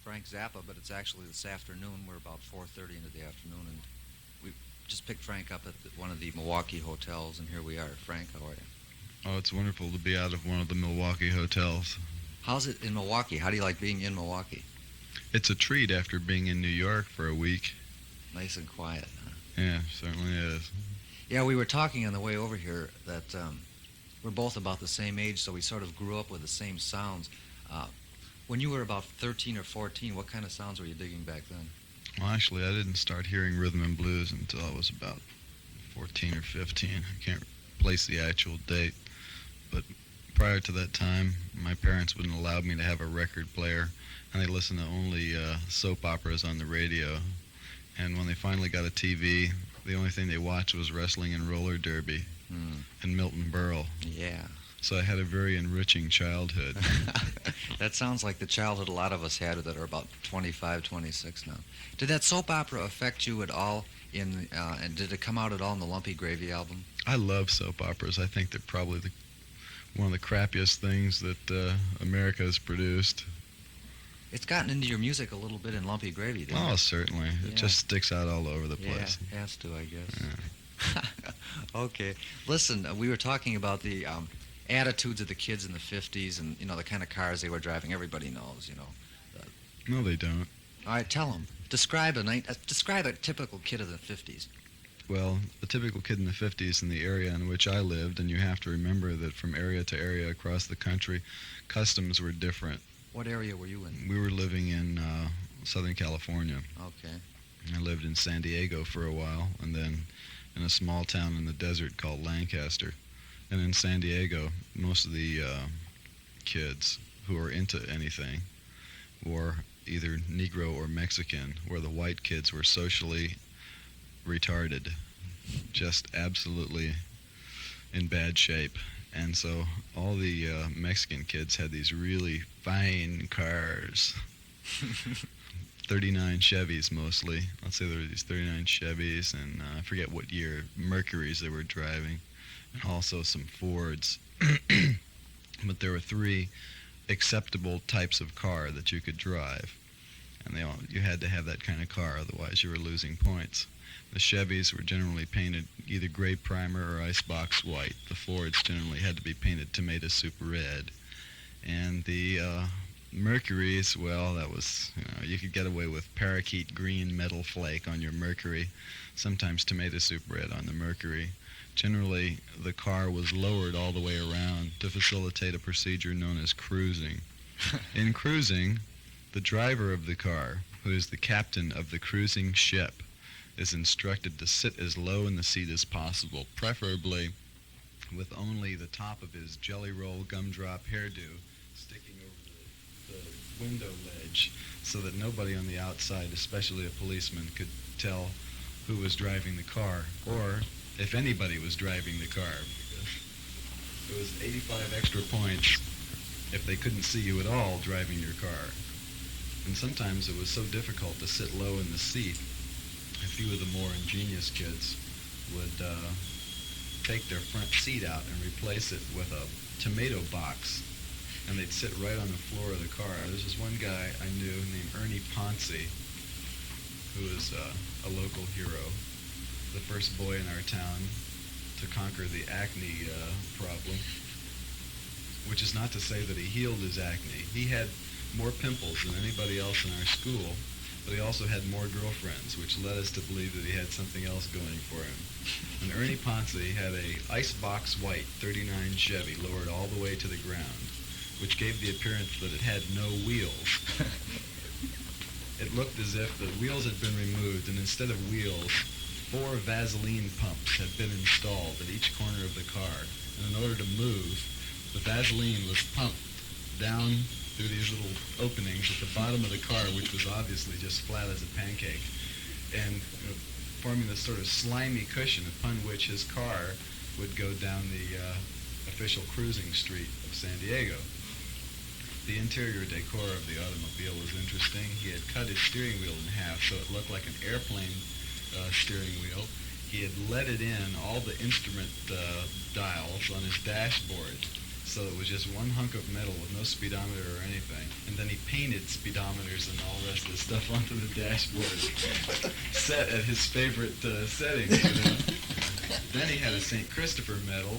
Frank Zappa, but it's actually this afternoon. We're about 4:30 into the afternoon, and we just picked Frank up at one of the Milwaukee hotels, and here we are. Frank, how are you? Oh, it's wonderful to be out of one of the Milwaukee hotels. How's it in Milwaukee? How do you like being in Milwaukee? It's a treat after being in New York for a week. Nice and quiet, huh? Yeah, certainly is. Yeah, we were talking on the way over here that we're both about the same age, so we sort of grew up with the same sounds. When you were about 13 or 14, what kind of sounds were you digging back then? Well, actually, I didn't start hearing rhythm and blues until I was about 14 or 15. I can't place the actual date. But prior to that time, my parents wouldn't allow me to have a record player, and they listened to only soap operas on the radio. And when they finally got a TV, the only thing they watched was wrestling and roller derby and Milton Berle. Yeah. So I had a very enriching childhood. That sounds like the childhood a lot of us had that are about 25, 26 now. Did that soap opera affect you at all, and did it come out at all in the Lumpy Gravy album? I love soap operas. I think they're probably one of the crappiest things that America has produced. It's gotten into your music a little bit in Lumpy Gravy, didn't Oh, it? certainly. Yeah. It just sticks out all over the place. Yeah, has to, I guess. Yeah. Okay. Listen, we were talking about the attitudes of the kids in the 50s and, the kind of cars they were driving. Everybody knows, No, they don't. All right, tell them. Describe a typical kid of the 50s. Well, the typical kid in the 50s in the area in which I lived, and you have to remember that from area to area across the country, customs were different. What area were you in? We were living in Southern California. Okay. I lived in San Diego for a while, and then in a small town in the desert called Lancaster. And in San Diego, most of the kids who were into anything were either Negro or Mexican, where the white kids were socially retarded, just absolutely in bad shape. And so all the Mexican kids had these really fine cars, 39 Chevys mostly. Let's say there were these 39 Chevys, and I forget what year, Mercurys they were driving, and also some Fords. But there were three acceptable types of car that you could drive, and you had to have that kind of car, otherwise you were losing points. The Chevys were generally painted either gray primer or icebox white. The Fords generally had to be painted tomato soup red. And the Mercurys, well, that was, you could get away with parakeet green metal flake on your Mercury, sometimes tomato soup red on the Mercury. Generally, the car was lowered all the way around to facilitate a procedure known as cruising. In cruising, the driver of the car, who is the captain of the cruising ship, is instructed to sit as low in the seat as possible, preferably with only the top of his jelly roll gumdrop hairdo sticking over the window ledge, so that nobody on the outside, especially a policeman, could tell who was driving the car, or if anybody was driving the car, because it was 85 extra points if they couldn't see you at all driving your car. And sometimes it was so difficult to sit low in the seat, a few of the more ingenious kids would take their front seat out and replace it with a tomato box, and they'd sit right on the floor of the car. There's this one guy I knew named Ernie Poncie, who was a local hero, the first boy in our town to conquer the acne problem, which is not to say that he healed his acne. He had more pimples than anybody else in our school, but he also had more girlfriends, which led us to believe that he had something else going for him. And Ernie Poncie had a icebox white 39 Chevy lowered all the way to the ground, which gave the appearance that it had no wheels. It looked as if the wheels had been removed, and instead of wheels, 4 Vaseline pumps had been installed at each corner of the car. And in order to move, the Vaseline was pumped down through these little openings at the bottom of the car, which was obviously just flat as a pancake, and forming this sort of slimy cushion upon which his car would go down the official cruising street of San Diego. The interior decor of the automobile was interesting. He had cut his steering wheel in half so it looked like an airplane steering wheel. He had leaded in all the instrument dials on his dashboard So it was just one hunk of metal with no speedometer or anything. And then he painted speedometers and all the rest of the stuff onto the dashboard, set at his favorite settings. You know? Then he had a St. Christopher medal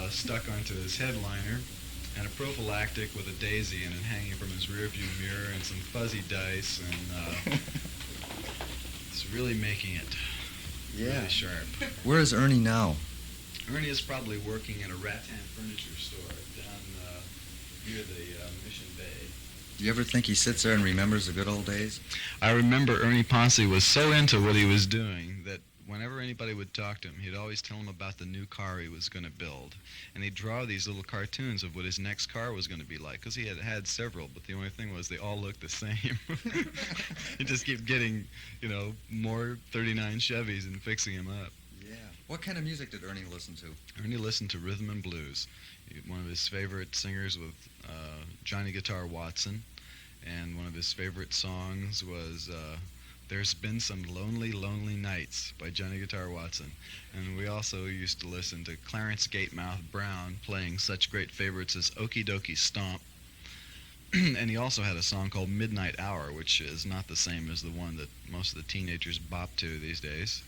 stuck onto his headliner, and a prophylactic with a daisy in it hanging from his rearview mirror, and some fuzzy dice, and it's really making it really sharp. Where is Ernie now? Ernie is probably working at a rattan furniture store down near the Mission Bay. Do you ever think he sits there and remembers the good old days? I remember Ernie Poncie was so into what he was doing that whenever anybody would talk to him, he'd always tell them about the new car he was going to build. And he'd draw these little cartoons of what his next car was going to be like, because he had had several, but the only thing was they all looked the same. He'd just keep getting, more 39 Chevys and fixing them up. Yeah. What kind of music did Ernie listen to? Ernie listened to rhythm and blues. One of his favorite singers was Johnny Guitar Watson, and one of his favorite songs was There's Been Some Lonely, Lonely Nights by Johnny Guitar Watson. And we also used to listen to Clarence Gatemouth Brown playing such great favorites as Okie Dokie Stomp. And he also had a song called Midnight Hour, which is not the same as the one that most of the teenagers bop to these days.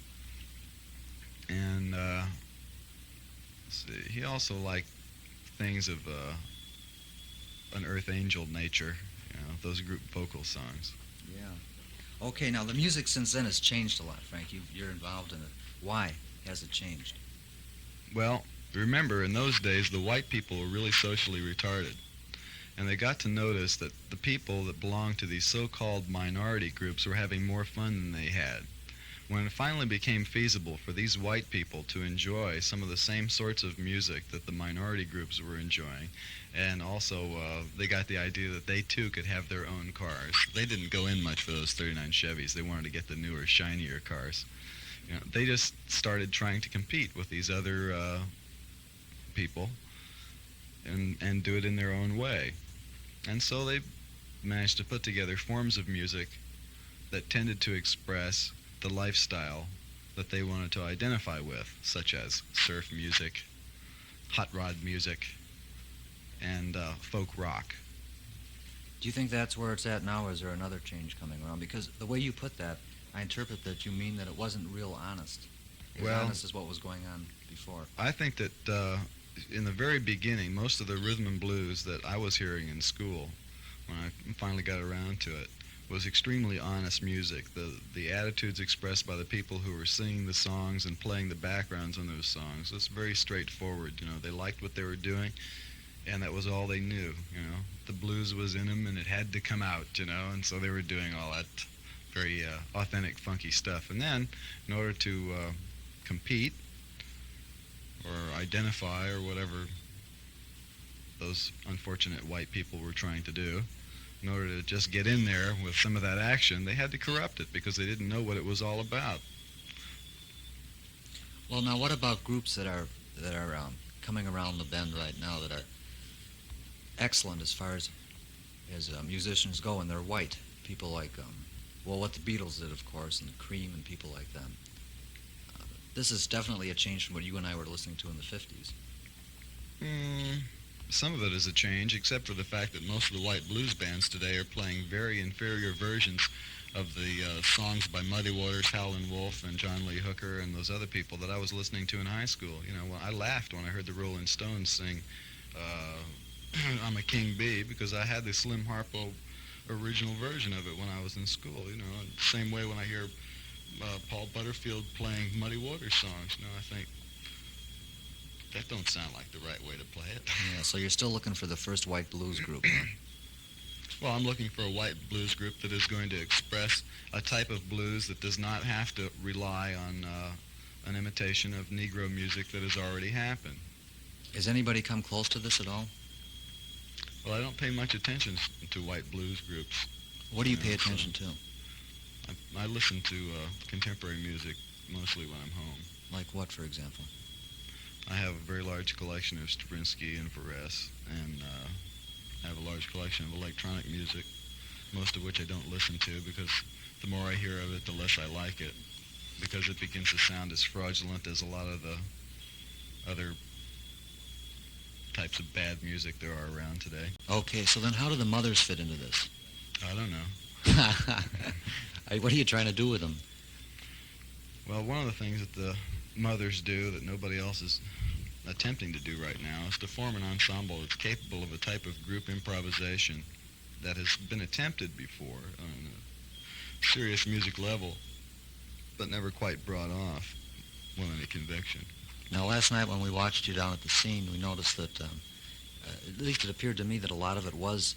And let's see, he also liked things of an Earth Angel nature, those group vocal songs. Yeah. Okay, now the music since then has changed a lot, Frank. You're involved in it. Why has it changed? Well, remember, in those days, the white people were really socially retarded. And they got to notice that the people that belonged to these so-called minority groups were having more fun than they had. When it finally became feasible for these white people to enjoy some of the same sorts of music that the minority groups were enjoying, and also they got the idea that they too could have their own cars. They didn't go in much for those 39 Chevys. They wanted to get the newer, shinier cars. They just started trying to compete with these other people and do it in their own way. And so they managed to put together forms of music that tended to express the lifestyle that they wanted to identify with, such as surf music, hot rod music, and folk rock. Do you think that's where it's at now, or is there another change coming around? Because the way you put that, I interpret that you mean that it wasn't real honest. As honest as what was going on before. I think that in the very beginning, most of the rhythm and blues that I was hearing in school, when I finally got around to it, was extremely honest music. The attitudes expressed by the people who were singing the songs and playing the backgrounds on those songs was very straightforward. They liked what they were doing, and that was all they knew. The blues was in them, and it had to come out. And so they were doing all that very authentic, funky stuff. And then, in order to compete or identify or whatever those unfortunate white people were trying to do, in order to just get in there with some of that action, they had to corrupt it because they didn't know what it was all about. Well, now what about groups that are coming around the bend right now that are excellent as far as musicians go, and they're white? People like, what the Beatles did, of course, and Cream and people like them. This is definitely a change from what you and I were listening to in the 50s. Some of it is a change, except for the fact that most of the white blues bands today are playing very inferior versions of the songs by Muddy Waters, Howlin' Wolf, and John Lee Hooker, and those other people that I was listening to in high school. I laughed when I heard the Rolling Stones sing I'm a King Bee, because I had the Slim Harpo original version of it when I was in school. Same way when I hear Paul Butterfield playing Muddy Waters songs, I think, that don't sound like the right way to play it. Yeah, so you're still looking for the first white blues group, huh? Well, I'm looking for a white blues group that is going to express a type of blues that does not have to rely on an imitation of Negro music that has already happened. Has anybody come close to this at all? Well, I don't pay much attention to white blues groups. What do you pay attention to? I listen to contemporary music mostly when I'm home. Like what, for example? I have a very large collection of Stravinsky and Varese, and I have a large collection of electronic music, most of which I don't listen to because the more I hear of it, the less I like it, because it begins to sound as fraudulent as a lot of the other types of bad music there are around today. Okay, so then how do the mothers fit into this? I don't know. What are you trying to do with them? Well, one of the things that the mothers do that nobody else is attempting to do right now is to form an ensemble that's capable of a type of group improvisation that has been attempted before on a serious music level, but never quite brought off with any conviction. Now, last night when we watched you down at the scene, we noticed that, at least it appeared to me that a lot of it was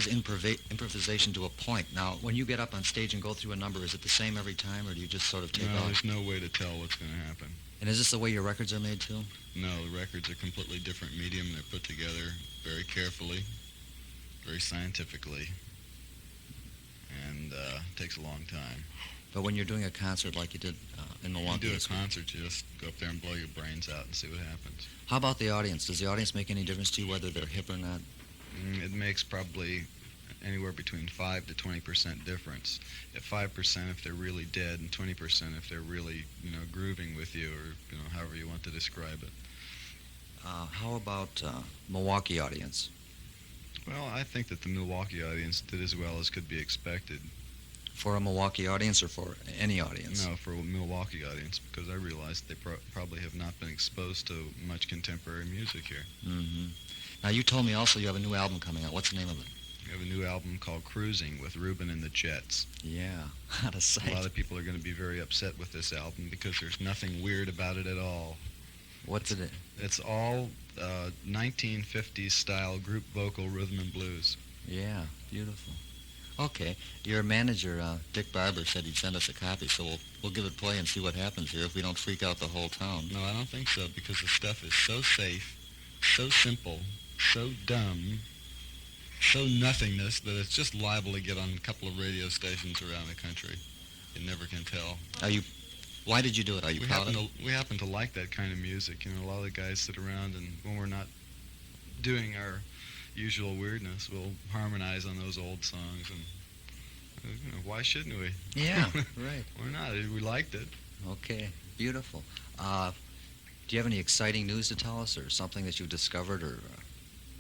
improvisation to a point. Now, when you get up on stage and go through a number, is it the same every time, or do you just sort of take No, off? there's no way to tell what's going to happen. And is this the way your records are made, too? No, the records are completely different medium. They're put together very carefully, very scientifically, and takes a long time. But when you're doing a concert like you did in Milwaukee... You do a this week, concert, you just go up there and blow your brains out and see what happens. how about the audience? Does the audience make any difference to you whether they're hip or not? It makes probably anywhere between 5 to 20% difference. At 5% if they're really dead, and 20% if they're really, grooving with you, or however you want to describe it. How about Milwaukee audience? Well, I think that the Milwaukee audience did as well as could be expected. For a Milwaukee audience or for any audience? No, for a Milwaukee audience, because I realized they probably have not been exposed to much contemporary music here. Mm-hmm. Now, you told me also you have a new album coming out. What's the name of it? We have a new album called Crusing with Ruben and the Jets. Yeah, out of sight. A lot of people are going to be very upset with this album because there's nothing weird about it at all. What's it? It's all 1950s style group vocal rhythm and blues. Yeah, beautiful. Okay, your manager, Dick Barber, said he'd send us a copy, so we'll give it play and see what happens here if we don't freak out the whole town. No, I don't think so, because the stuff is so safe, so simple, so dumb, so nothingness that it's just liable to get on a couple of radio stations around the country. You never can tell. Why did you do it? Are you proud of it? We happen to like that kind of music. A lot of the guys sit around, and when we're not doing our usual weirdness, we'll harmonize on those old songs, and why shouldn't we? Yeah, right. Why not? We liked it. Okay, beautiful. Do you have any exciting news to tell us, or something that you've discovered, or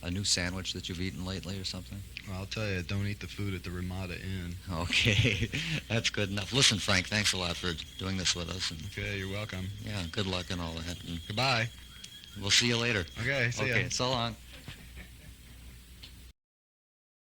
a new sandwich that you've eaten lately or something? Well, I'll tell you, don't eat the food at the Ramada Inn. Okay, that's good enough. Listen, Frank, thanks a lot for doing this with us. And, Okay, you're welcome. yeah, good luck and all that. And Goodbye. we'll see you later. Okay, see ya. Okay, so long.